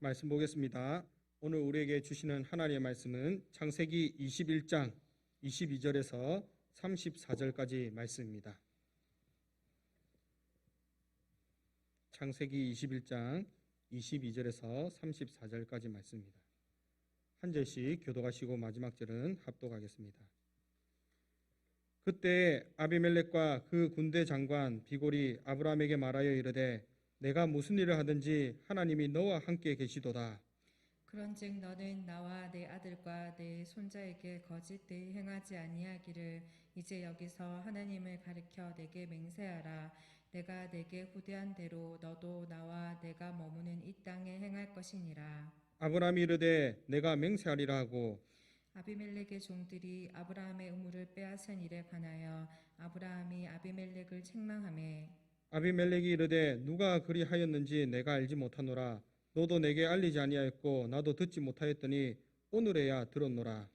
말씀 보겠습니다. 오늘 우리에게 주시는 하나님의 말씀은 창세기 21장 22절에서 34절까지 말씀입니다. 창세기 21장 22절에서 34절까지 말씀입니다. 한 절씩 교독하시고 마지막 절은 합독하겠습니다. 그때 아비멜렉과 그 군대 장관 비골이 아브라함에게 말하여 이르되 내가 무슨 일을 하든지 하나님이 너와 함께 계시도다. 그런즉 너는 나와 내 아들과 내 손자에게 거짓되이 행하지 아니하기를 이제 여기서 하나님을 가리켜 내게 맹세하라. 내가 내게 후대한 대로 너도 나와 내가 머무는 이 땅에 행할 것이니라. 아브라함이 이르되 내가 맹세하리라 하고 아비멜렉의 종들이 아브라함의 의무를 빼앗은 일에 관하여 아브라함이 아비멜렉을 책망하매 아비멜렉이 이르되 누가 그리하였는지 내가 알지 못하노라. 너도 내게 알리지 아니하였고 나도 듣지 못하였더니 오늘에야 들었노라.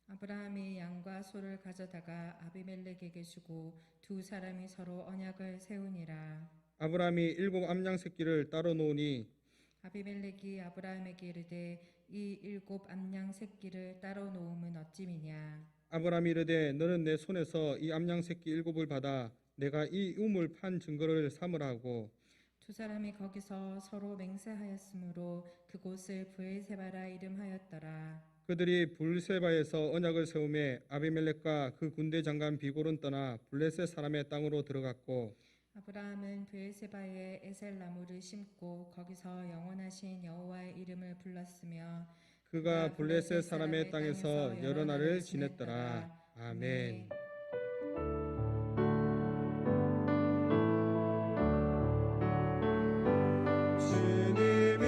아브라함이 양과 소를 가져다가 아비멜렉에게 주고 두 사람이 서로 언약을 세우니라. 아브라함이 7 암양 새끼를 따로 놓으니 아비멜렉이 아브라함에게 이르되 이 7 암양 새끼를 따로 놓음은 어찌미냐. 아브라함이 이르되 너는 내 손에서 이 암양 새끼 7을 받아 내가 이 우물 판 증거를 삼으라 하고 두 사람이 거기서 서로 맹세하였으므로 그곳을 브엘세바라 이름하였더라. 그들이 불세바에서 언약을 세우매 아비멜렉과 그 군대 장관 비골은 떠나 블레셋 사람의 땅으로 들어갔고 아브라함은 브엘세바에 에셀 나무를 심고 거기서 영원하신 여호와의 이름을 불렀으며 그가 블레셋 사람의 땅에서 여러 날을 지냈더라. 아멘. 주님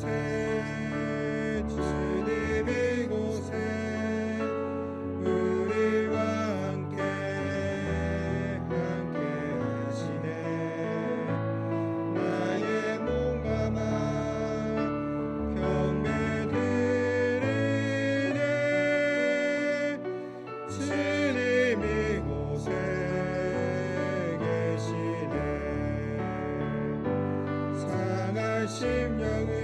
이곳에 우리와 함께 하시네. 나의 몸과 맘 경배드리네. 주님 이곳에 계시네. 상한 심령을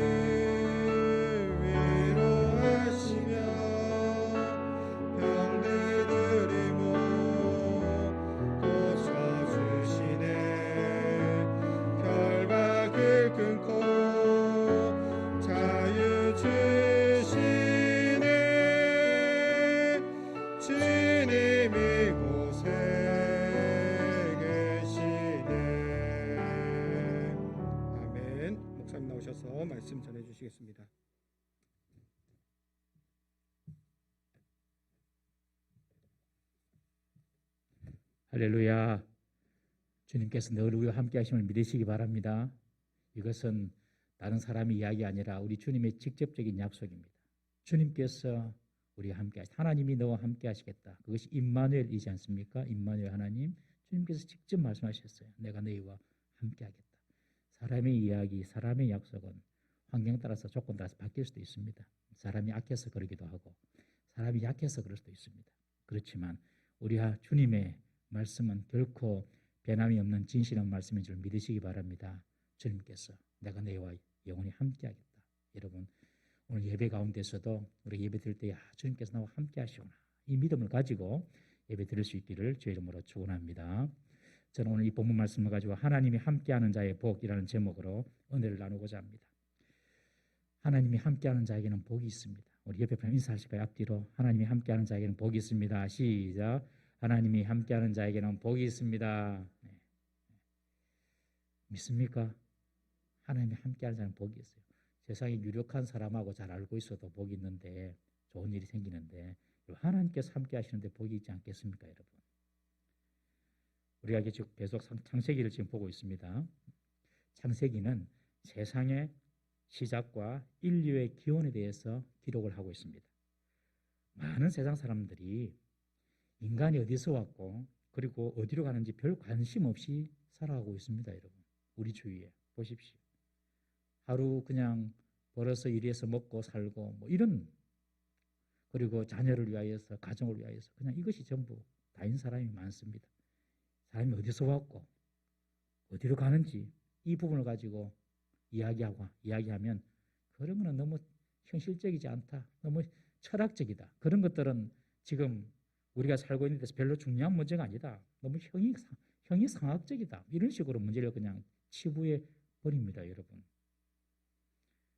위로하시며 병들들이 고쳐주시네. 결박을 끊고 자유 주시네. 주님 이곳에 계시네. 아멘. 목사님 나오셔서 말씀 전해주시겠습니다. 할렐루야. 주님께서 늘 우리와 함께 하심을 믿으시기 바랍니다. 이것은 다른 사람의 이야기 아니라 우리 주님의 직접적인 약속입니다. 주님께서 우리와 함께 하시다. 하나님이 너와 함께 하시겠다. 그것이 임마누엘이지 않습니까? 임마누엘 하나님. 주님께서 직접 말씀하셨어요. 내가 너희와 함께 하겠다. 사람의 이야기, 사람의 약속은 환경 따라서 조건 따라서 바뀔 수도 있습니다. 사람이 악해서 그러기도 하고 사람이 약해서 그럴 수도 있습니다. 그렇지만 우리와 주님의 말씀은 결코 변함이 없는 진실한 말씀인 줄 믿으시기 바랍니다. 주님께서 내가 너희와 영원히 함께 하겠다. 여러분 오늘 예배 가운데서도 우리 예배 드릴 때 주님께서 나와 함께 하시구나. 이 믿음을 가지고 예배 드릴 수 있기를 주의 이름으로 축원합니다. 저는 오늘 이 본문 말씀을 가지고 하나님이 함께하는 자의 복이라는 제목으로 은혜를 나누고자 합니다. 하나님이 함께하는 자에게는 복이 있습니다. 우리 옆에 분 인사하실까요? 앞뒤로. 하나님이 함께하는 자에게는 복이 있습니다. 시작. 하나님이 함께하는 자에게는 복이 있습니다. 네. 믿습니까? 하나님이 함께하는 자는 복이 있어요. 세상에 유력한 사람하고 잘 알고 있어도 복이 있는데 좋은 일이 생기는데 하나님께서 함께 하시는데 복이 있지 않겠습니까, 여러분? 우리가 계속 창세기를 지금 보고 있습니다. 창세기는 세상의 시작과 인류의 기원에 대해서 기록을 하고 있습니다. 많은 세상 사람들이 인간이 어디서 왔고 그리고 어디로 가는지 별 관심 없이 살아가고 있습니다, 여러분. 우리 주위에 보십시오. 하루 그냥 벌어서 일해서 먹고 살고 뭐 이런, 그리고 자녀를 위하여서 가정을 위하여서 그냥 이것이 전부 다인 사람이 많습니다. 사람이 어디서 왔고 어디로 가는지 이 부분을 가지고 이야기하면 그 그런 거는 너무 현실적이지 않다. 너무 철학적이다. 그런 것들은 지금 우리가 살고 있는 데서 별로 중요한 문제가 아니다. 너무 형이상학적이다. 이런 식으로 문제를 그냥 치부해 버립니다, 여러분.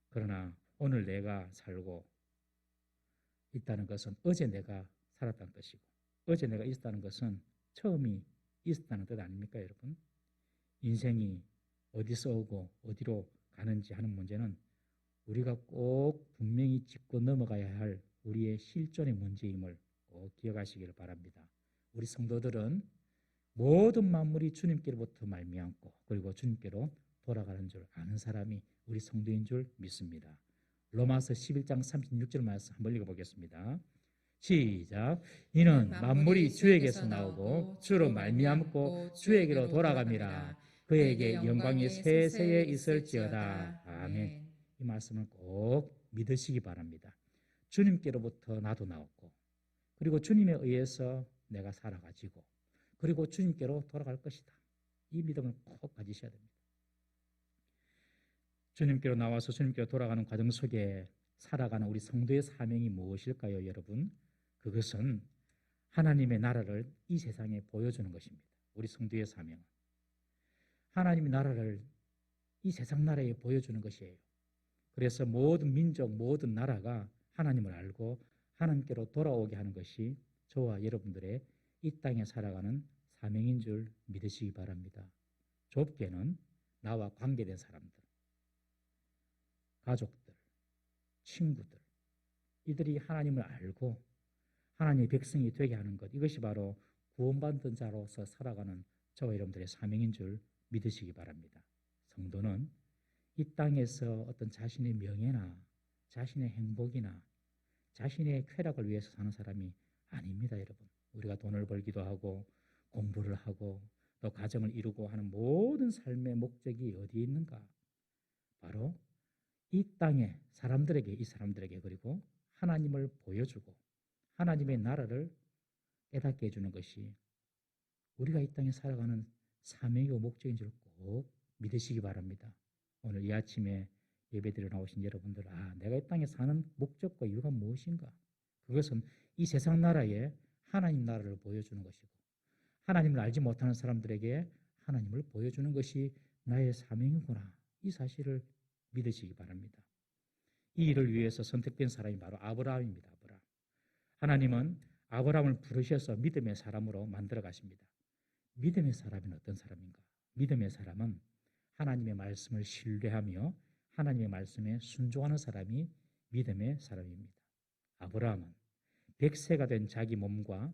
그러나 오늘 내가 살고 있다는 것은 어제 내가 살았다는 뜻이고, 어제 내가 있었다는 것은 처음이 있었다는 뜻 아닙니까, 여러분? 인생이 어디서 오고 어디로 가는지 하는 문제는 우리가 꼭 분명히 짚고 넘어가야 할 우리의 실존의 문제임을 꼭 기억하시기를 바랍니다. 우리 성도들은 모든 만물이 주님께로부터 말미암고 그리고 주님께로 돌아가는 줄 아는 사람이 우리 성도인 줄 믿습니다. 로마서 11장 36절 말씀 한번 읽어보겠습니다. 시작. 이는 만물이 주에게서 나오고 주로 말미암고 주에게로 돌아갑니다. 그에게 영광이 세세에 있을지어다. 아멘. 이 말씀을 꼭 믿으시기 바랍니다. 주님께로부터 나도 나왔고 그리고 주님에 의해서 내가 살아가지고 그리고 주님께로 돌아갈 것이다. 이 믿음을 꼭 가지셔야 됩니다. 주님께로 나와서 주님께로 돌아가는 과정 속에 살아가는 우리 성도의 사명이 무엇일까요, 여러분? 그것은 하나님의 나라를 이 세상에 보여주는 것입니다. 우리 성도의 사명은 하나님의 나라를 이 세상 나라에 보여주는 것이에요. 그래서 모든 민족, 모든 나라가 하나님을 알고 하나님께로 돌아오게 하는 것이 저와 여러분들의 이 땅에 살아가는 사명인 줄 믿으시기 바랍니다. 좁게는 나와 관계된 사람들, 가족들, 친구들, 이들이 하나님을 알고 하나님의 백성이 되게 하는 것, 이것이 바로 구원받은 자로서 살아가는 저와 여러분들의 사명인 줄 믿으시기 바랍니다. 성도는 이 땅에서 어떤 자신의 명예나 자신의 행복이나 자신의 쾌락을 위해서 사는 사람이 아닙니다, 여러분. 우리가 돈을 벌기도 하고 공부를 하고 또 가정을 이루고 하는 모든 삶의 목적이 어디에 있는가? 바로 이 땅의 사람들에게, 이 사람들에게 그리고 하나님을 보여주고 하나님의 나라를 깨닫게 해주는 것이 우리가 이 땅에 살아가는 사명이고 목적인 줄 꼭 믿으시기 바랍니다. 오늘 이 아침에 예배드려 나오신 여러분들, 내가 이 땅에 사는 목적과 이유가 무엇인가? 그것은 이 세상 나라에 하나님 나라를 보여주는 것이고 하나님을 알지 못하는 사람들에게 하나님을 보여주는 것이 나의 사명이구나. 이 사실을 믿으시기 바랍니다. 이 일을 위해서 선택된 사람이 바로 아브라함입니다. 아브라함. 하나님은 아브라함을 부르셔서 믿음의 사람으로 만들어 가십니다. 믿음의 사람은 어떤 사람인가? 믿음의 사람은 하나님의 말씀을 신뢰하며 하나님의 말씀에 순종하는 사람이 믿음의 사람입니다. 아브라함은 100세가 된 자기 몸과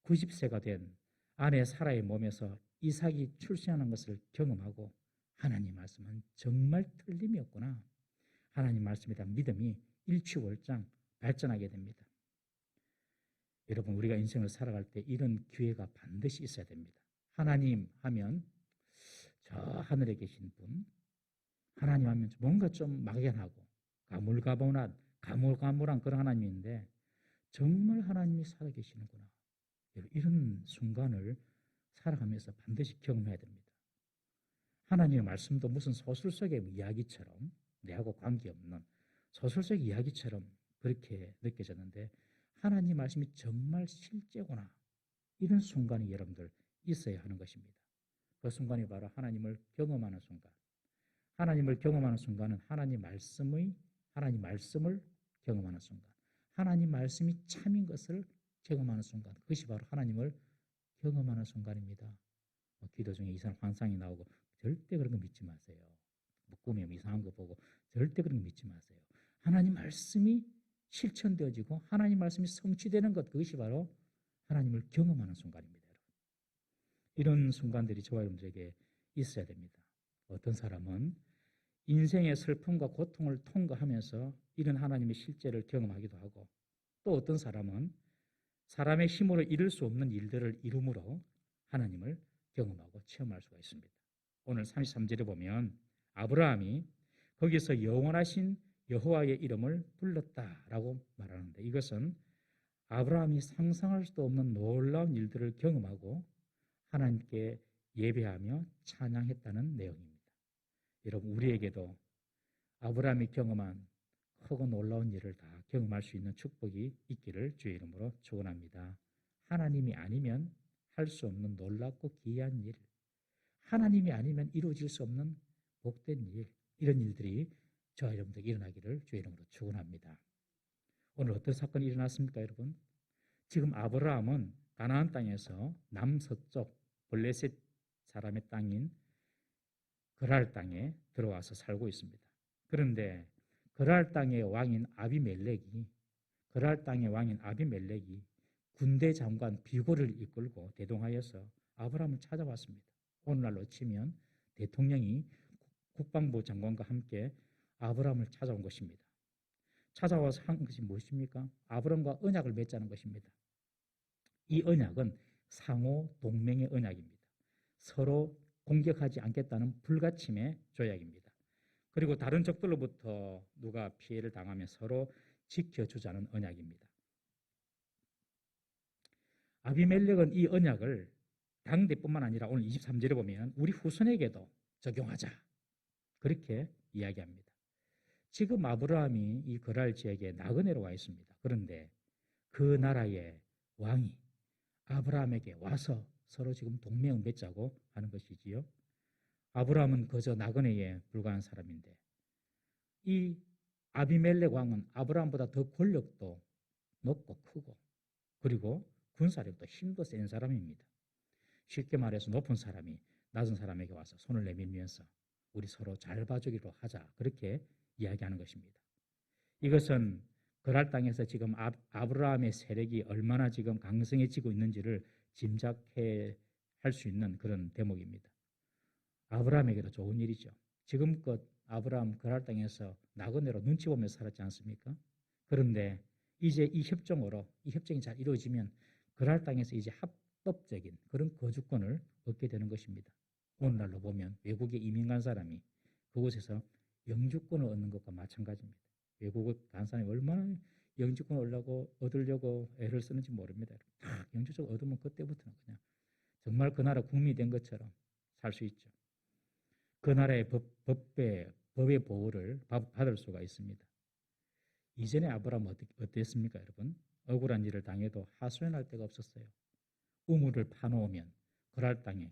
90세가 된 아내 사라의 몸에서 이삭이 출생하는 것을 경험하고 하나님 말씀은 정말 틀림이 없구나. 하나님 말씀에 대한 믿음이 일취월장 발전하게 됩니다. 여러분, 우리가 인생을 살아갈 때 이런 기회가 반드시 있어야 됩니다. 하나님 하면 저 하늘에 계신 분, 하나님 하면 뭔가 좀 막연하고 가물가물한 그런 하나님인데 정말 하나님이 살아계시는구나. 이런 순간을 살아가면서 반드시 경험해야 됩니다. 하나님의 말씀도 무슨 소설 속의 이야기처럼 내하고 관계없는 소설 속 이야기처럼 그렇게 느껴졌는데 하나님 말씀이 정말 실제구나. 이런 순간이 여러분들 있어야 하는 것입니다. 그 순간이 바로 하나님을 경험하는 순간. 하나님을 경험하는 순간은 하나님 말씀을 경험하는 순간. 하나님 말씀이 참인 것을 경험하는 순간. 그것이 바로 하나님을 경험하는 순간입니다. 기도 중에 이상한 환상이 나오고 절대 그런 거 믿지 마세요. 꿈에 이상한 거 보고 절대 그런 거 믿지 마세요. 하나님 말씀이 실천되어지고 하나님 말씀이 성취되는 것, 그것이 바로 하나님을 경험하는 순간입니다. 이런 순간들이 저와 여러분들에게 있어야 됩니다. 어떤 사람은 인생의 슬픔과 고통을 통과하면서 이런 하나님의 실제를 경험하기도 하고 또 어떤 사람은 사람의 힘으로 이룰 수 없는 일들을 이룸으로 하나님을 경험하고 체험할 수가 있습니다. 오늘 33절에 보면 아브라함이 거기서 영원하신 여호와의 이름을 불렀다라고 말하는데 이것은 아브라함이 상상할 수도 없는 놀라운 일들을 경험하고 하나님께 예배하며 찬양했다는 내용입니다. 여러분, 우리에게도 아브라함이 경험한 크고 놀라운 일을 다 경험할 수 있는 축복이 있기를 주의 이름으로 축원합니다. 하나님이 아니면 할 수 없는 놀랍고 귀한 일, 하나님이 아니면 이루어질 수 없는 복된 일, 이런 일들이 저와 여러분들에게 일어나기를 주의 이름으로 축원합니다. 오늘 어떤 사건이 일어났습니까, 여러분? 지금 아브라함은 가나안 땅에서 남서쪽 블레셋 사람의 땅인 그랄 땅에 들어와서 살고 있습니다. 그런데 그랄 땅의 왕인 아비멜렉이 군대 장관 비고를 이끌고 대동하여서 아브라함을 찾아왔습니다. 오늘날로 치면 대통령이 국방부 장관과 함께 아브라함을 찾아온 것입니다. 찾아와서 한 것이 무엇입니까? 아브라함과 언약을 맺자는 것입니다. 이 언약은 상호 동맹의 언약입니다. 서로 공격하지 않겠다는 불가침의 조약입니다. 그리고 다른 적들로부터 누가 피해를 당하면 서로 지켜주자는 언약입니다. 아비멜렉은 이 언약을 당대뿐만 아니라 오늘 23절에 보면 우리 후손에게도 적용하자, 그렇게 이야기합니다. 지금 아브라함이 이 거랄 지역에 나그네로 와 있습니다. 그런데 그 나라의 왕이 아브라함에게 와서 서로 지금 동맹을 맺자고 하는 것이지요. 아브라함은 그저 나그네에 불과한 사람인데 이 아비멜렉 왕은 아브라함보다 더 권력도 높고 크고 그리고 군사력도 힘도 센 사람입니다. 쉽게 말해서 높은 사람이 낮은 사람에게 와서 손을 내밀면서 우리 서로 잘 봐주기로 하자, 그렇게 이야기하는 것입니다. 이것은 그랄 땅에서 지금 아브라함의 세력이 얼마나 지금 강성해지고 있는지를 짐작해 할 수 있는 그런 대목입니다. 아브라함에게도 좋은 일이죠. 지금껏 아브라함 그랄 땅에서 나그네로 눈치 보면서 살았지 않습니까? 그런데 이제 이 협정이 잘 이루어지면 그랄 땅에서 이제 합법적인 그런 거주권을 얻게 되는 것입니다. 오늘날로 보면 외국에 이민 간 사람이 그곳에서 영주권을 얻는 것과 마찬가지입니다. 외국에 간 사람이 얼마나 영주권을 얻으려고 애를 쓰는지 모릅니다. 딱 영주권 얻으면 그때부터는 그냥 정말 그 나라 국민이 된 것처럼 살 수 있죠. 그 나라의 법의 보호를 받을 수가 있습니다. 이전에 아브라함은 어땠습니까, 여러분? 억울한 일을 당해도 하소연할 데가 없었어요. 우물을 파놓으면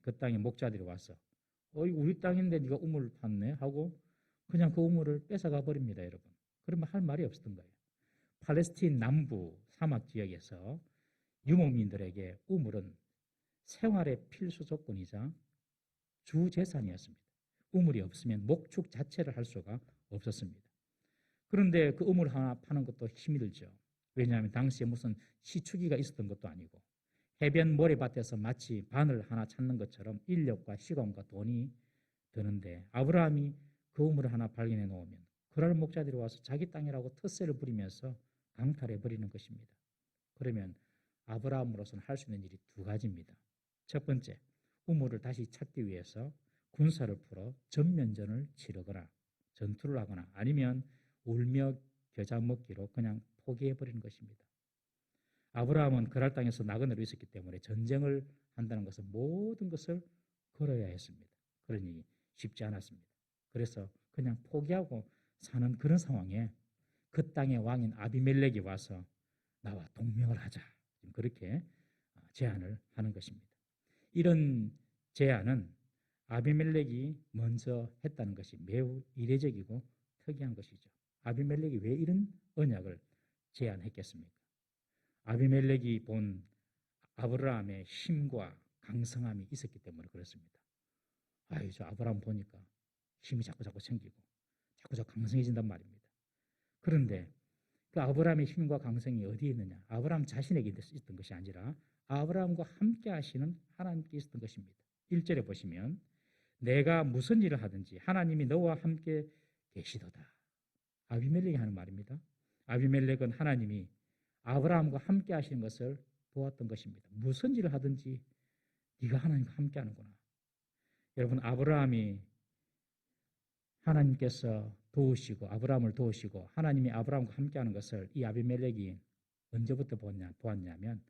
그 땅에 목자들이 와서 우리 땅인데 네가 우물을 팠네 하고 그냥 그 우물을 뺏어가 버립니다, 여러분. 그러면 할 말이 없었던 거예요. 팔레스틴 남부 사막 지역에서 유목민들에게 우물은 생활의 필수 조건이자 주 재산이었습니다. 우물이 없으면 목축 자체를 할 수가 없었습니다. 그런데 그 우물 하나 파는 것도 힘이 들죠. 왜냐하면 당시에 무슨 시추기가 있었던 것도 아니고 해변 모래밭에서 마치 바늘 하나 찾는 것처럼 인력과 시간과 돈이 드는데 아브라함이 그 우물을 하나 발견해 놓으면 그랄 목자들이 와서 자기 땅이라고 텃세를 부리면서 강탈해 버리는 것입니다. 그러면 아브라함으로서는 할 수 있는 일이 두 가지입니다. 첫 번째, 우물을 다시 찾기 위해서 군사를 풀어 전면전을 치르거나 전투를 하거나 아니면 울며 겨자 먹기로 그냥 포기해버리는 것입니다. 아브라함은 그랄 땅에서 나그네로 있었기 때문에 전쟁을 한다는 것은 모든 것을 걸어야 했습니다. 그러니 쉽지 않았습니다. 그래서 그냥 포기하고 사는 그런 상황에 그 땅의 왕인 아비멜렉이 와서 나와 동맹을 하자, 그렇게 제안을 하는 것입니다. 이런 제안은 아비멜렉이 먼저 했다는 것이 매우 이례적이고 특이한 것이죠. 아비멜렉이 왜 이런 언약을 제안했겠습니까? 아비멜렉이 본 아브라함의 힘과 강성함이 있었기 때문에 그렇습니다. 저 아브라함 보니까 힘이 자꾸 생기고 자꾸 강성해진단 말입니다. 그런데 그 아브라함의 힘과 강성이 어디에 있느냐? 아브라함 자신에게 있었던 것이 아니라 아브라함과 함께 하시는 하나님께 있었던 것입니다. 1절에 보시면 내가 무슨 일을 하든지 하나님이 너와 함께 계시도다. 아비멜렉이 하는 말입니다. 아비멜렉은 하나님이 아브라함과 함께 하시는 것을 보았던 것입니다. 무슨 일을 하든지 네가 하나님과 함께 하는구나. 여러분, 아브라함이 하나님께서 아브라함을 도우시고 하나님이 아브라함과 함께하는 것을 이 아비멜렉이 언제부터 보았냐면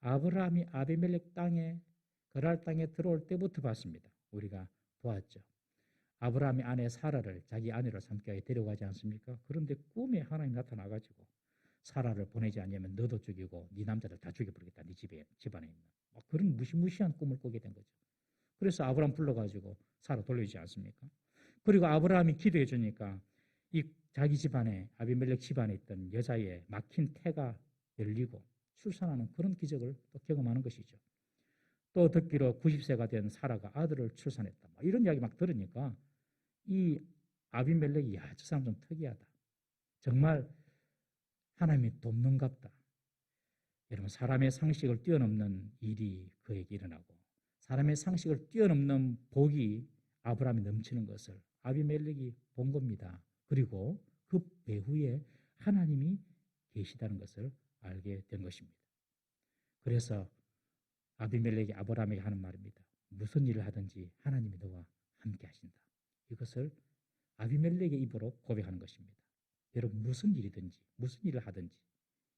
아브라함이 아비멜렉 땅에 그랄 땅에 들어올 때부터 봤습니다. 우리가 보았죠. 아브라함의 아내 사라를 자기 아내로 삼게 데려가지 않습니까? 그런데 꿈에 하나님 나타나가지고 사라를 보내지 않으면 너도 죽이고 네 남자들 다 죽여버리겠다. 네 집안에 있는. 그런 무시무시한 꿈을 꾸게 된 거죠. 그래서 아브라함 불러가지고 사라 돌려주지 않습니까? 그리고 아브라함이 기도해 주니까 이 자기 집안에 아비멜렉 집안에 있던 여자의 막힌 태가 열리고 출산하는 그런 기적을 또 경험하는 것이죠. 또 듣기로 90세가 된 사라가 아들을 출산했다. 이런 이야기 막 들으니까 이 아비멜렉이 야, 저 사람 좀 특이하다. 정말 하나님이 돕는갑다. 여러분, 사람의 상식을 뛰어넘는 일이 그에게 일어나고 사람의 상식을 뛰어넘는 복이 아브라함이 넘치는 것을 아비멜렉이 본 겁니다. 그리고 그 배후에 하나님이 계시다는 것을 알게 된 것입니다. 그래서 아비멜렉이 아브라함에게 하는 말입니다. 무슨 일을 하든지 하나님이 너와 함께 하신다. 이것을 아비멜렉의 입으로 고백하는 것입니다. 여러분, 무슨 일이든지 무슨 일을 하든지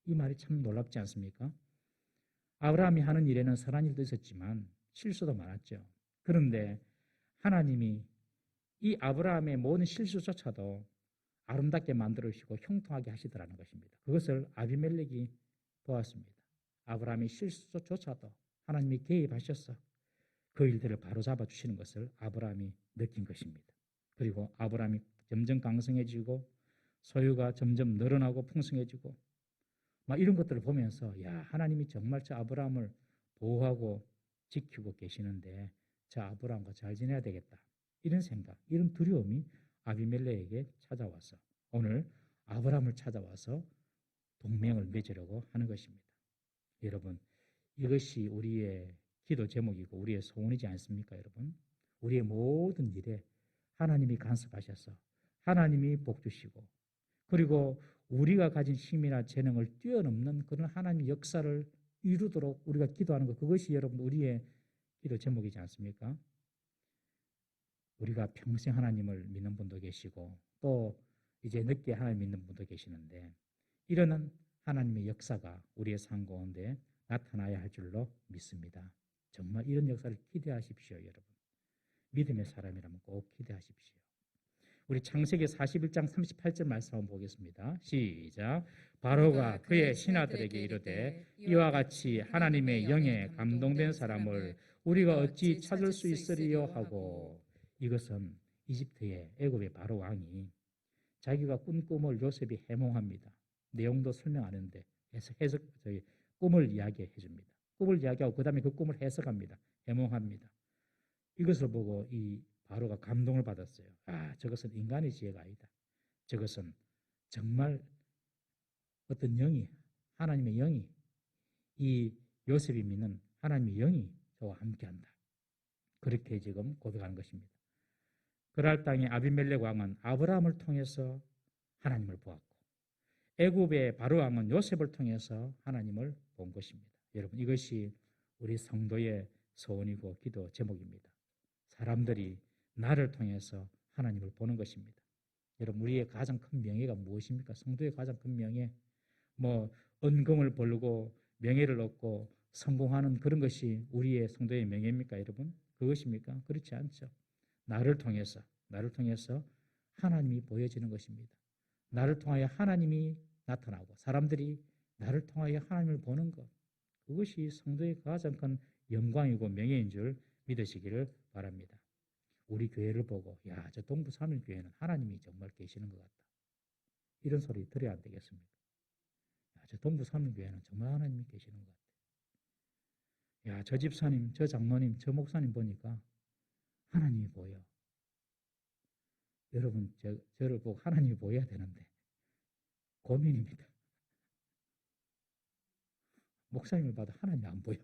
이 말이 참 놀랍지 않습니까? 아브라함이 하는 일에는 선한 일도 있었지만 실수도 많았죠. 그런데 하나님이 이 아브라함의 모든 실수조차도 아름답게 만들어주시고 형통하게 하시더라는 것입니다. 그것을 아비멜렉이 보았습니다. 아브라함의 실수조차도 하나님이 개입하셔서 그 일들을 바로잡아 주시는 것을 아브라함이 느낀 것입니다. 그리고 아브라함이 점점 강성해지고 소유가 점점 늘어나고 풍성해지고 막 이런 것들을 보면서 야, 하나님이 정말 저 아브라함을 보호하고 지키고 계시는데 저 아브라함과 잘 지내야 되겠다. 이런 생각, 이런 두려움이 아비멜렉에게 찾아와서 오늘 아브라함을 찾아와서 동맹을 맺으려고 하는 것입니다. 여러분, 이것이 우리의 기도 제목이고 우리의 소원이지 않습니까, 여러분? 우리의 모든 일에 하나님이 간섭하셔서 하나님이 복 주시고 그리고 우리가 가진 힘이나 재능을 뛰어넘는 그런 하나님의 역사를 이루도록 우리가 기도하는 것, 그것이 여러분 우리의 기도 제목이지 않습니까? 우리가 평생 하나님을 믿는 분도 계시고 또 이제 늦게 하나님 믿는 분도 계시는데 이러는 하나님의 역사가 우리의 삶 가운데 나타나야 할 줄로 믿습니다. 정말 이런 역사를 기대하십시오, 여러분. 믿음의 사람이라면 꼭 기대하십시오. 우리 창세기 41장 38절 말씀 한번 보겠습니다. 시작. 바로가 그의 신하들에게 이르되 이와 같이 하나님의 영에 감동된 사람을 우리가 어찌 찾을 수 있으리요 하고, 이것은 이집트의 애굽의 바로 왕이 자기가 꾼 꿈을 요셉이 해몽합니다. 내용도 설명하는데 꿈을 이야기해 줍니다. 꿈을 이야기하고 그 다음에 그 꿈을 해석합니다. 해몽합니다. 이것을 보고 이 바로가 감동을 받았어요. 아, 저것은 인간의 지혜가 아니다. 저것은 정말 어떤 영이, 하나님의 영이, 이 요셉이 믿는 하나님의 영이 저와 함께한다. 그렇게 지금 고백하는 것입니다. 그랄 땅에 아비멜렉 왕은 아브라함을 통해서 하나님을 보았고 애굽의 바로 왕은 요셉을 통해서 하나님을 본 것입니다. 여러분, 이것이 우리 성도의 소원이고 기도 제목입니다. 사람들이 나를 통해서 하나님을 보는 것입니다. 여러분, 우리의 가장 큰 명예가 무엇입니까? 성도의 가장 큰 명예, 은금을 벌고 명예를 얻고 성공하는 그런 것이 우리의 성도의 명예입니까, 여러분? 그것입니까? 그렇지 않죠. 나를 통해서 하나님이 보여지는 것입니다. 나를 통하여 하나님이 나타나고 사람들이 나를 통하여 하나님을 보는 것, 그것이 성도의 가장 큰 영광이고 명예인 줄 믿으시기를 바랍니다. 우리 교회를 보고 야, 저 동부 3일 교회는 하나님이 정말 계시는 것 같다. 이런 소리 들어야 안 되겠습니까? 야, 저 동부 3일 교회는 정말 하나님이 계시는 것 같다. 야, 저 집사님, 저 장로님, 저 목사님 보니까 하나님이 보여. 여러분, 저를 보고 하나님이 보여야 되는데 고민입니다. 목사님을 봐도 하나님이 안 보여.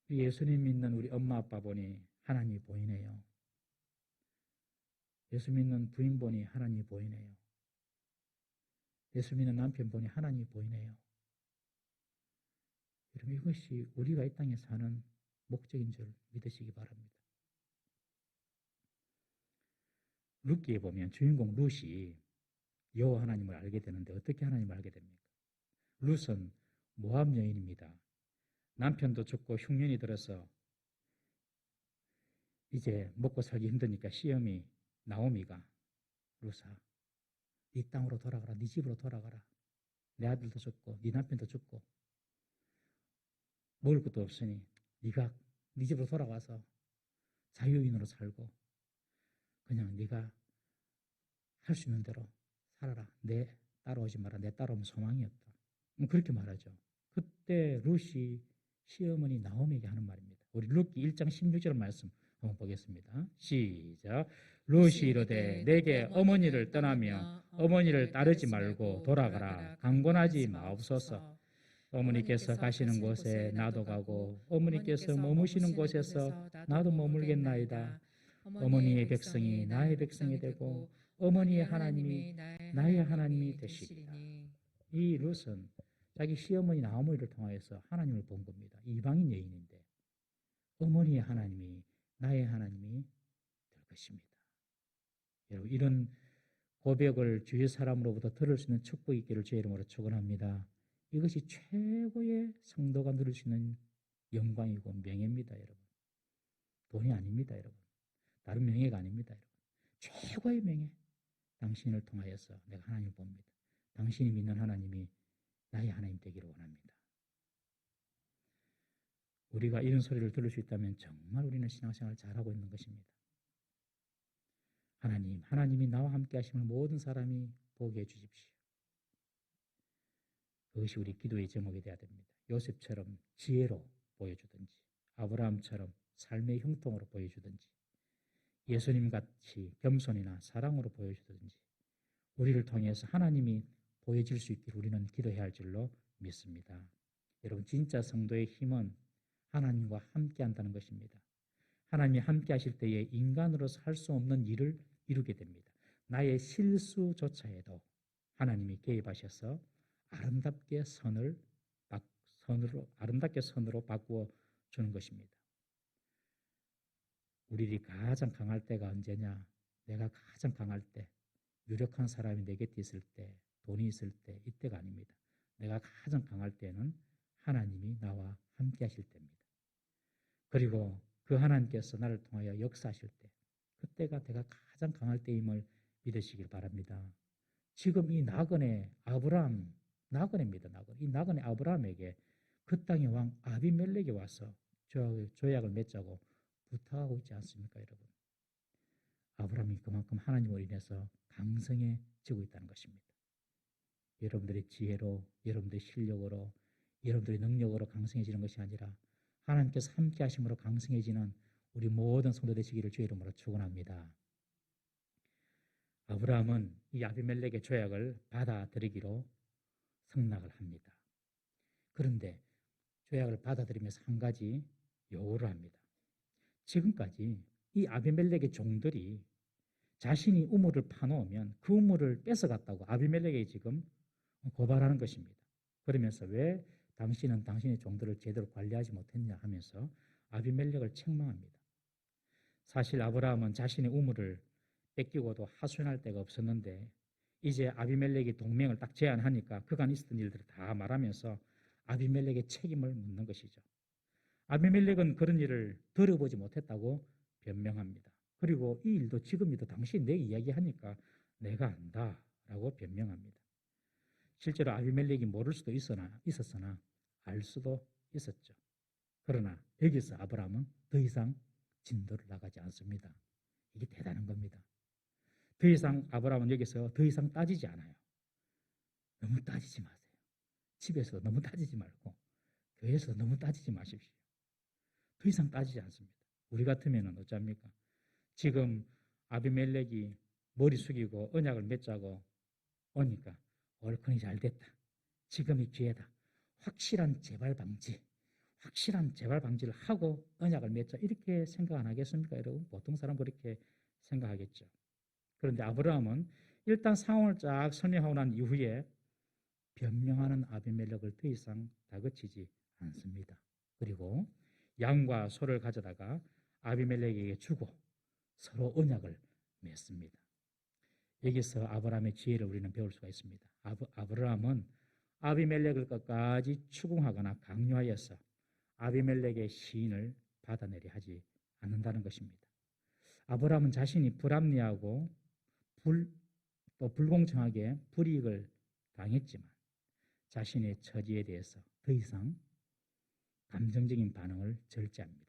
예수님 믿는 우리 엄마 아빠 보니 하나님이 보이네요. 예수 믿는 부인 보니 하나님이 보이네요. 예수 믿는 남편 보니 하나님이 보이네요. 여러분, 이것이 우리가 이 땅에 사는 목적인 줄 믿으시기 바랍니다. 룻기에 보면 주인공 룻이 여호와 하나님을 알게 되는데 어떻게 하나님을 알게 됩니까? 룻은 모압 여인입니다. 남편도 죽고 흉년이 들어서 이제 먹고 살기 힘드니까 시어미 나오미가 루사 네 땅으로 돌아가라. 네 집으로 돌아가라. 내 아들도 죽고 네 남편도 죽고 먹을 것도 없으니 네가 네 집으로 돌아와서 자유인으로 살고 그냥 네가 할 수 있는 대로 살아라. 내 따라오지 마라. 내 따라오면 소망이 없다. 그렇게 말하죠. 그때 룻이 시어머니 나오미에게 하는 말입니다. 우리 룻기 1장 16절 말씀 한번 보겠습니다. 시작. 룻이 이르되 내게 어머니를 떠나며 어머니를 따르지 말고 돌아가라. 강권하지 마옵소서. 어머니께서 가시는 곳에 나도 가고 어머니께서 머무시는 곳에서 나도 머물겠나이다. 어머니의 백성이 나의 백성이 되고 어머니의 하나님이 나의 하나님이 되시리라. 이 룻은 자기 시어머니 나오미를 통하여서 하나님을 본 겁니다. 이방인 여인인데 어머니의 하나님이 나의 하나님이 될 것입니다. 여러분 이런 고백을 주위 사람으로부터 들을 수 있는 축복이 있기를 주의 이름으로 축원합니다. 이것이 최고의 성도가 누릴 수 있는 영광이고 명예입니다. 여러분 돈이 아닙니다. 여러분 다른 명예가 아닙니다. 여러분 최고의 명예 당신을 통하여서 내가 하나님을 봅니다. 당신이 믿는 하나님이 나의 하나님 되기를 원합니다. 우리가 이런 소리를 들을 수 있다면 정말 우리는 신앙생활을 잘하고 있는 것입니다. 하나님이 나와 함께 하심을 모든 사람이 보게 해주십시오. 그것이 우리 기도의 제목이 되어야 됩니다. 요셉처럼 지혜로 보여주든지 아브라함처럼 삶의 형통으로 보여주든지 예수님같이 겸손이나 사랑으로 보여주든지 우리를 통해서 하나님이 보여질 수 있기를 우리는 기도해야 할 줄로 믿습니다. 여러분 진짜 성도의 힘은 하나님과 함께 한다는 것입니다. 하나님이 함께 하실 때에 인간으로서 할 수 없는 일을 이루게 됩니다. 나의 실수조차에도 하나님이 개입하셔서 아름답게 선으로 바꾸어 주는 것입니다. 우리들이 가장 강할 때가 언제냐? 내가 가장 강할 때, 유력한 사람이 내 곁에 있을 때, 돈이 있을 때, 이때가 아닙니다. 내가 가장 강할 때는 하나님이 나와 함께 하실 때입니다. 그리고 그 하나님께서 나를 통하여 역사하실 때, 그때가 내가 가장 강할 때임을 믿으시길 바랍니다. 지금 이 나그네 아브라함, 나그네입니다. 이 나그네 아브라함에게 그 땅의 왕 아비멜렉이 와서 조약을 맺자고 부탁하고 있지 않습니까, 여러분? 아브라함이 그만큼 하나님을 인해서 강성해지고 있다는 것입니다. 여러분들의 지혜로, 여러분들의 실력으로, 여러분들의 능력으로 강성해지는 것이 아니라 하나님께서 함께 하심으로 강성해지는 우리 모든 성도 되시기를 주의 이름으로 축원합니다. 아브라함은 이 아비멜렉의 조약을 받아들이기로 승낙을 합니다. 그런데 조약을 받아들이면서 한 가지 요구를 합니다. 지금까지 이 아비멜렉의 종들이 자신이 우물을 파놓으면 그 우물을 뺏어갔다고 아비멜렉에게 지금 고발하는 것입니다. 그러면서 왜 당신은 당신의 종들을 제대로 관리하지 못했냐 하면서 아비멜렉을 책망합니다. 사실 아브라함은 자신의 우물을 뺏기고도 하소연할 데가 없었는데 이제 아비멜렉이 동맹을 딱 제안하니까 그간 있었던 일들을 다 말하면서 아비멜렉의 책임을 묻는 것이죠. 아비멜렉은 그런 일을 들어보지 못했다고 변명합니다. 그리고 이 일도 지금이도 당신이 내 이야기하니까 내가 안다라고 변명합니다. 실제로 아비멜렉이 모를 수도 있었으나 알 수도 있었죠. 그러나 여기서 아브라함은 더 이상 진도를 나가지 않습니다. 이게 대단한 겁니다. 더 이상 아브라함은 여기서 더 이상 따지지 않아요. 너무 따지지 마세요. 집에서 너무 따지지 말고 교회에서 너무 따지지 마십시오. 더 이상 따지지 않습니다. 우리 같으면 어쩝니까? 지금 아비멜렉이 머리 숙이고 언약을 맺자고 오니까 얼큰이 잘 됐다. 지금이 기회다. 확실한 재발 방지를 하고 언약을 맺자 이렇게 생각 안 하겠습니까? 여러분 보통 사람 그렇게 생각하겠죠. 그런데 아브라함은 일단 상황을 쫙 설명하고 난 이후에 변명하는 아비멜렉을 더 이상 다그치지 않습니다. 그리고 양과 소를 가져다가 아비멜렉에게 주고 서로 언약을 맺습니다. 여기서 아브라함의 지혜를 우리는 배울 수가 있습니다. 아브라함은 아비멜렉을 끝까지 추궁하거나 강요하여서 아비멜렉의 시인을 받아내려 하지 않는다는 것입니다. 아브라함은 자신이 불합리하고 또 불공정하게 불이익을 당했지만 자신의 처지에 대해서 더 이상 감정적인 반응을 절제합니다.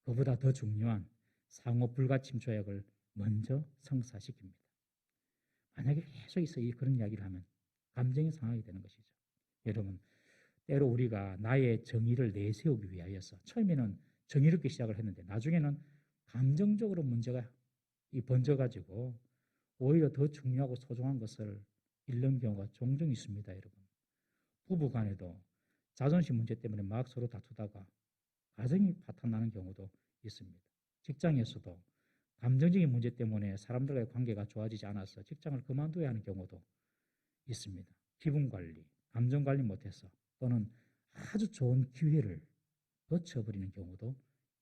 그보다 더 중요한 상호 불가침 조약을 먼저 성사시킵니다. 만약에 계속해서 그런 이야기를 하면 감정이 상하게 되는 것이죠. 여러분, 때로 우리가 나의 정의를 내세우기 위하여서 처음에는 정의롭게 시작을 했는데 나중에는 감정적으로 문제가 번져가지고 오히려 더 중요하고 소중한 것을 잃는 경우가 종종 있습니다, 여러분. 부부 간에도 자존심 문제 때문에 막 서로 다투다가 가정이 파탄나는 경우도 있습니다. 직장에서도 감정적인 문제 때문에 사람들과의 관계가 좋아지지 않아서 직장을 그만둬야 하는 경우도 있습니다. 기분 관리, 감정 관리 못해서 또는 아주 좋은 기회를 놓쳐버리는 경우도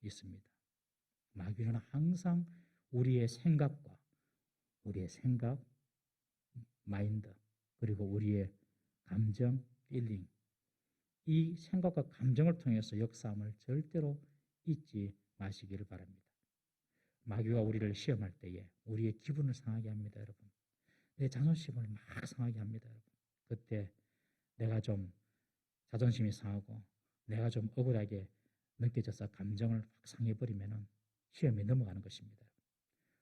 있습니다. 마귀는 항상 우리의 생각과 우리의 생각, 마인드, 그리고 우리의 감정, 필링, 이 생각과 감정을 통해서 역사함을 절대로 잊지 마시기를 바랍니다. 마귀가 우리를 시험할 때에 우리의 기분을 상하게 합니다, 여러분. 내 자존심을 막 상하게 합니다, 여러분. 그때 내가 좀 자존심이 상하고 내가 좀 억울하게 느껴져서 감정을 확 상해버리면 시험에 넘어가는 것입니다.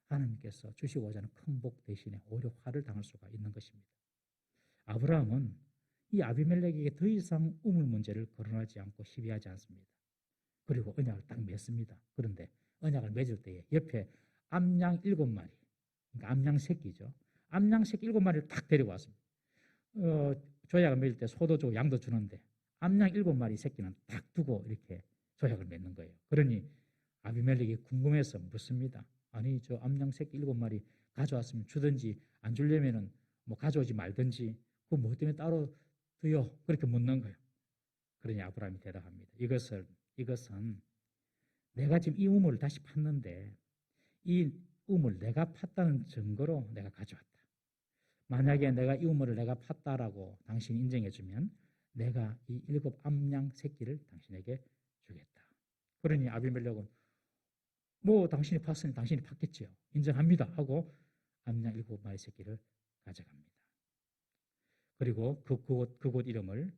하나님께서 주시고자 하는 큰 복 대신에 오히려 화를 당할 수가 있는 것입니다. 아브라함은 이 아비멜렉에게 더 이상 우물 문제를 거론하지 않고 시비하지 않습니다. 그리고 언약을 딱 맺습니다. 그런데 언약을 맺을 때에 옆에 암양 7마리, 그러니까 암양 새끼죠. 암양 새끼 7마리를 딱 데리고 왔습니다. 조약을 맺을 때 소도 주고 양도 주는데 암양 7마리 새끼는 딱 두고 이렇게 조약을 맺는 거예요. 그러니 아비멜렉이 궁금해서 묻습니다. 아니, 저 암양 새끼 7마리 가져왔으면 주든지 안 주려면은 뭐 가져오지 말든지 그 뭐 때문에 따로 두요? 그렇게 묻는 거예요. 그러니 아브라함이 대답합니다. 이것은 내가 지금 이 우물을 다시 팠는데 이 우물 내가 팠다는 증거로 내가 가져왔다. 만약에 내가 이 우물을 내가 팠다라고 당신이 인정해주면 내가 이 7 암양 새끼를 당신에게 주겠다. 그러니 아비멜렉은 뭐 당신이 팠으니 당신이 팠겠지요. 인정합니다 하고 암양 7마리 새끼를 가져갑니다. 그리고 그곳 이름을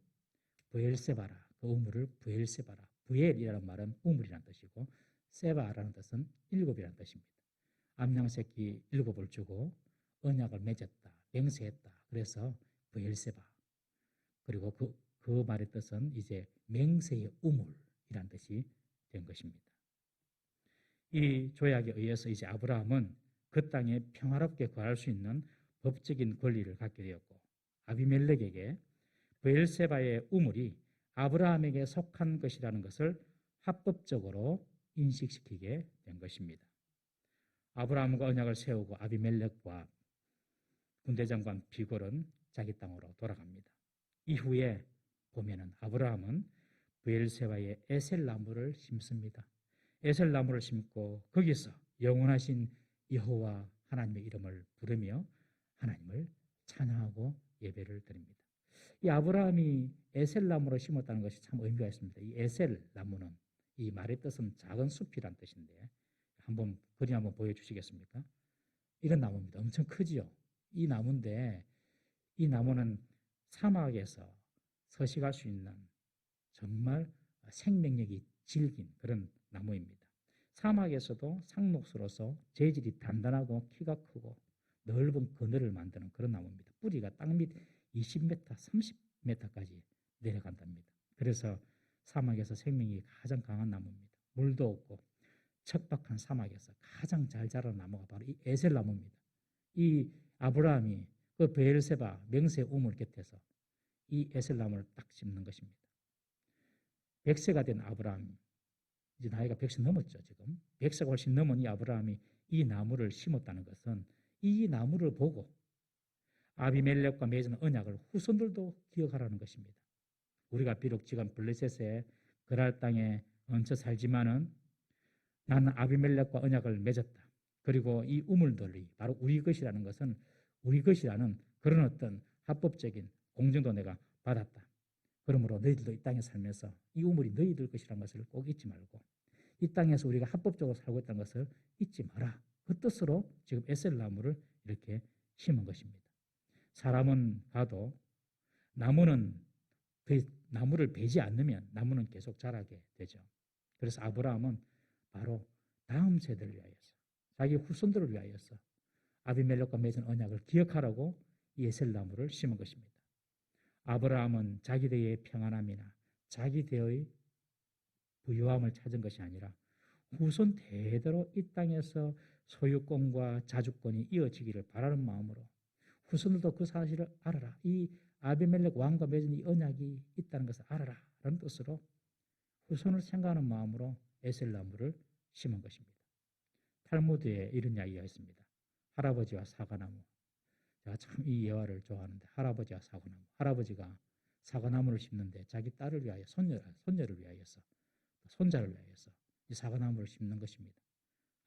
브엘세바라, 그 우물을 브엘세바라. 브엘이라는 말은 우물이라는 뜻이고 세바라는 뜻은 7이라는 뜻입니다. 암양 새끼 7을 주고 언약을 맺었다, 맹세했다. 그래서 브엘세바. 그리고 그 말의 뜻은 이제 맹세의 우물이라는 뜻이 된 것입니다. 이 조약에 의해서 이제 아브라함은 그 땅에 평화롭게 거할 수 있는 법적인 권리를 갖게 되었고 아비멜렉에게 브엘세바의 우물이 아브라함에게 속한 것이라는 것을 합법적으로 인식시키게 된 것입니다. 아브라함과 언약을 세우고 아비멜렉과 군대장관 비골은 자기 땅으로 돌아갑니다. 이후에 보면은 아브라함은 브엘세바의 에셀나무를 심습니다. 에셀나무를 심고 거기서 영원하신 여호와 하나님의 이름을 부르며 하나님을 찬양하고 예배를 드립니다. 이 아브라함이 에셀나무를 심었다는 것이 참 의미가 있습니다. 이 에셀나무는 이 말의 뜻은 작은 숲이란 뜻인데 한번 그림 한번 보여주시겠습니까? 이런 나무입니다. 엄청 크지요. 이 나무인데 이 나무는 사막에서 서식할 수 있는 정말 생명력이 질긴 그런 나무입니다. 사막에서도 상록수로서 재질이 단단하고 키가 크고 넓은 그늘을 만드는 그런 나무입니다. 뿌리가 땅밑 20m, 30m까지 내려간답니다. 그래서 사막에서 생명이 가장 강한 나무입니다. 물도 없고 척박한 사막에서 가장 잘 자라는 나무가 바로 이 에셀나무입니다. 이 아브라함이 그 브엘세바 맹세 우물 곁에서 이 에셀나무를 딱 심는 것입니다. 100세가 된 아브라함, 이제 나이가 100세 넘었죠. 지금 100세가 훨씬 넘은 이 아브라함이 이 나무를 심었다는 것은 이 나무를 보고 아비멜렉과 맺은 언약을 후손들도 기억하라는 것입니다. 우리가 비록 지금 블레셋의 그랄 땅에 얹혀 살지만은 나는 아비멜렉과 언약을 맺었다. 그리고 이 우물들이 바로 우리 것이라는 것은 우리 것이라는 그런 어떤 합법적인 공정도 내가 받았다. 그러므로 너희들도 이 땅에 살면서 이 우물이 너희들 것이라는 것을 꼭 잊지 말고 이 땅에서 우리가 합법적으로 살고 있다는 것을 잊지 마라. 그 뜻으로 지금 에셀 나무를 이렇게 심은 것입니다. 사람은 가도 나무는 그 나무를 베지 않으면 나무는 계속 자라게 되죠. 그래서 아브라함은 바로 다음 세대를 위하여서 자기 후손들을 위하여서 아비멜렉과 맺은 언약을 기억하라고 이 에셀 나무를 심은 것입니다. 아브라함은 자기 대의 평안함이나 자기 대의 부유함을 찾은 것이 아니라 후손 대대로 이 땅에서 소유권과 자주권이 이어지기를 바라는 마음으로 후손들도 그 사실을 알아라. 이 아비멜렉 왕과 맺은 이 언약이 있다는 것을 알아라. 라는 뜻으로 후손을 생각하는 마음으로 에셀나무를 심은 것입니다. 탈무드에 이런 이야기가 있습니다. 할아버지와 사과나무. 제가 참 이 예화를 좋아하는데 할아버지와 사과나무. 할아버지가 사과나무를 심는데 자기 딸을 위하여 손녀를 위하여서 손자를 위하여서 이 사과나무를 심는 것입니다.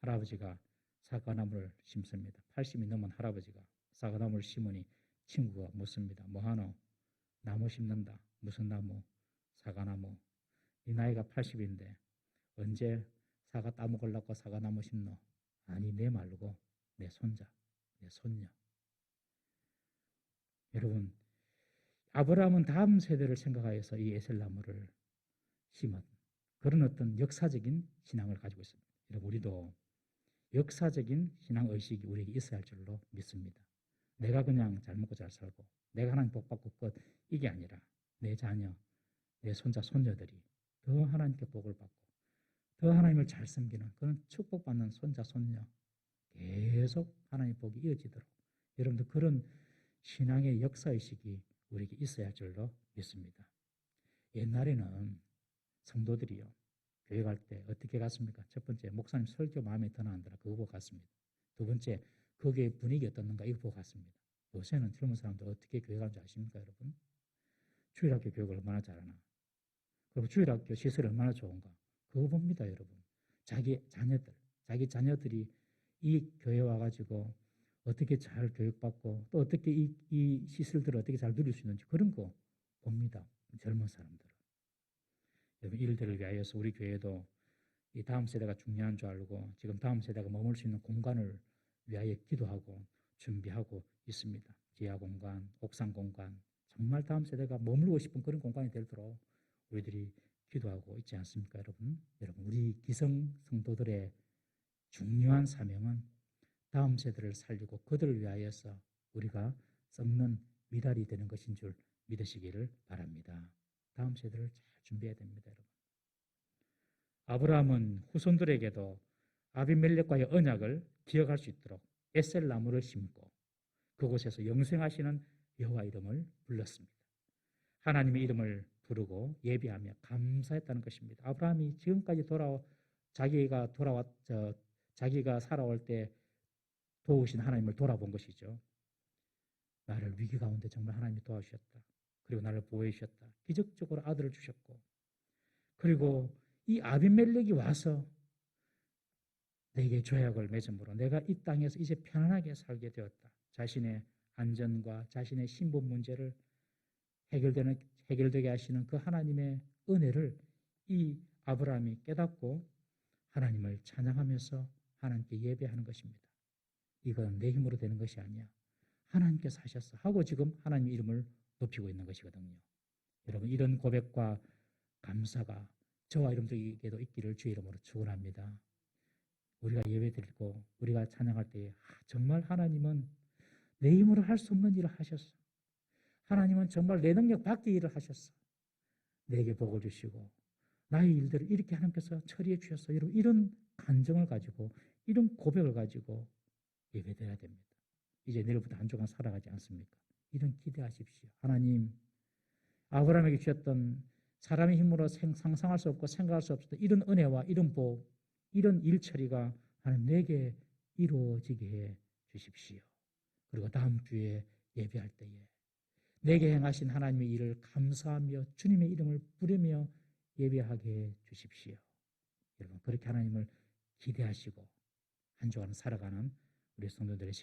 할아버지가 사과나무를 심습니다. 80이 넘은 할아버지가 사과나무를 심으니 친구가 묻습니다. 뭐하노? 나무 심는다. 무슨 나무? 사과나무. 이 나이가 80인데 언제 사과 따먹으려고 사과나무 심노? 아니 내 말고 내 손자, 내 손녀. 여러분 아브라함은 다음 세대를 생각하여서 이 에셀나무를 심은 그런 어떤 역사적인 신앙을 가지고 있습니다. 여러분 우리도 역사적인 신앙의식이 우리에게 있어야 할 줄로 믿습니다. 내가 그냥 잘 먹고 잘 살고 내가 하나님 복 받고 끝 이게 아니라 내 자녀, 내 손자, 손녀들이 더 하나님께 복을 받고 더 하나님을 잘 섬기는 그런 축복받는 손자, 손녀 계속 하나님의 복이 이어지도록 여러분들 그런 신앙의 역사의식이 우리에게 있어야 할 줄로 믿습니다. 옛날에는 성도들이요 교회 갈 때 어떻게 갔습니까? 첫 번째 목사님 설교 마음에 드나 안 드나 그거 보고 갔습니다. 두 번째 거기에 분위기 어떻는가 이거 보고 갔습니다. 요새는 젊은 사람들 어떻게 교회 가는지 아십니까 여러분? 주일학교 교육을 얼마나 잘하나 그리고 주일학교 시설이 얼마나 좋은가 그거 봅니다 여러분. 자기 자녀들이 이 교회 와가지고 어떻게 잘 교육받고 또 어떻게 이 시설들을 어떻게 잘 누릴 수 있는지 그런 거 봅니다. 젊은 사람들은. 여러분 이들을 위하여서 우리 교회도 이 다음 세대가 중요한 줄 알고 지금 다음 세대가 머물 수 있는 공간을 위하여 기도하고 준비하고 있습니다. 지하 공간, 옥상 공간 정말 다음 세대가 머물고 싶은 그런 공간이 되도록 우리들이 기도하고 있지 않습니까 여러분? 여러분 우리 기성 성도들의 중요한 사명은 다음 세대를 살리고 그들을 위하여서 우리가 썩는 미달이 되는 것인 줄 믿으시기를 바랍니다. 다음 세대를 잘 준비해야 됩니다 여러분. 아브라함은 후손들에게도 아비멜렉과의 언약을 기억할 수 있도록 에셀 나무를 심고 그곳에서 영생하시는 여호와 이름을 불렀습니다. 하나님의 이름을 부르고 예배하며 감사했다는 것입니다. 아브라함이 지금까지 자기가 살아올 때 도우신 하나님을 돌아본 것이죠. 나를 위기 가운데 정말 하나님이 도와주셨다. 그리고 나를 보호해 주셨다. 기적적으로 아들을 주셨고 그리고 이 아비멜렉이 와서 내게 조약을 맺음으로 내가 이 땅에서 이제 편안하게 살게 되었다. 자신의 안전과 자신의 신분 문제를 해결되게 하시는 그 하나님의 은혜를 이 아브라함이 깨닫고 하나님을 찬양하면서 하나님께 예배하는 것입니다. 이건 내 힘으로 되는 것이 아니야. 하나님께서 하셨어 하고 지금 하나님의 이름을 높이고 있는 것이거든요. 여러분 이런 고백과 감사가 저와 여러분들에게도 있기를 주의 이름으로 축원합니다. 우리가 예배드리고 우리가 찬양할 때 정말 하나님은 내 힘으로 할 수 없는 일을 하셨어. 하나님은 정말 내 능력 밖의 일을 하셨어. 내게 복을 주시고 나의 일들을 이렇게 하나님께서 처리해 주셨어. 여러분 이런 간정을 가지고 이런 고백을 가지고 예배드려야 됩니다. 이제 내일부터 한 주간 살아가지 않습니까? 이런 기대하십시오. 하나님 아브라함에게 주셨던 사람의 힘으로 상상할 수 없고 생각할 수 없었던 이런 은혜와 이런 복, 이런 일 처리가 하나님 내게 이루어지게 해 주십시오. 그리고 다음 주에 예배할 때에 내게 행하신 하나님의 일을 감사하며 주님의 이름을 부르며 예배하게 해 주십시오. 여러분 그렇게 하나님을 기대하시고 한 주간 살아가는 우리 성도들의 시기